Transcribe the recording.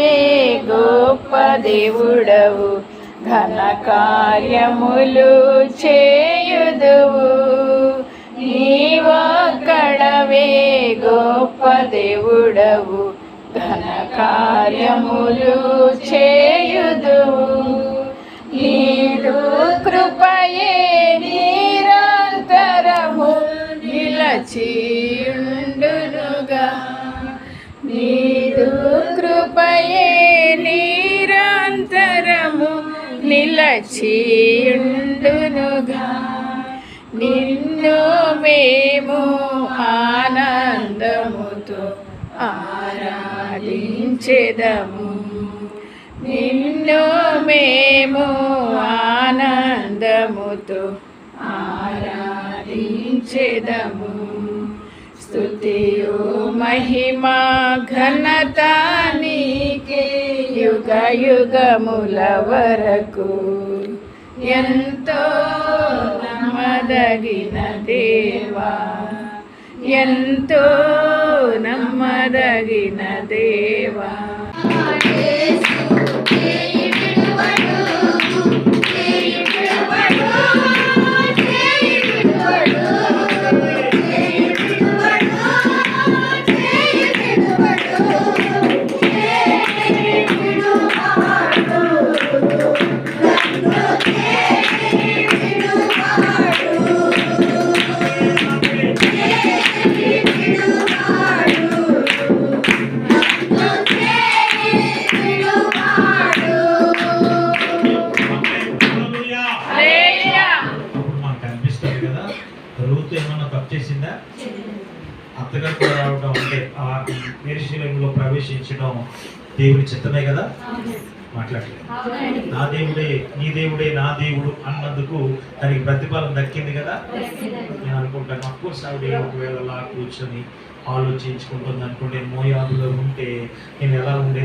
కడవే గొప్ప దేవుడవు, ఘన కార్యములు చేయుదువు. నీవొక్కడవే గొప్ప దేవుడవు, ఘన కార్యములు చేయుదువు. నీదు కృపయే నిరంతరము నిలచియుండునుగా. నీదు కృపయే నిరంతరము నిలచియుండునుగా. నిన్ను మేము ఆనందముతో ఆరాధించెదము. నిన్ను మేము ఆనందముతో ఆరాధించెదము. స్తుతియు మహిమా ఘనత నీకే యుగ యుగముల వరకు. ఎంతో నమ్మదగిన దేవా, ఎంతో నమ్మదగిన దేవా. ఏమన్నా తప్పు చేసిందా? అత్తగారు రావడం అంటే ఆ మేరీశీలంలో ప్రవేశించడం దేవుడి చిత్తమే కదా. మాట్లాడలేదు. నా దేవుడే నీ దేవుడే నా దేవుడు అన్నందుకు దానికి ప్రతిఫలం దక్కింది కదా. నేను అనుకుంటాను అఫ్కోర్స్ ఆవిడ ఒకవేళ అలా కూర్చొని ఆలోచించుకుంటుంది అనుకోండి, మోయాబులో ఉంటే నేను ఎలా ఉండేది.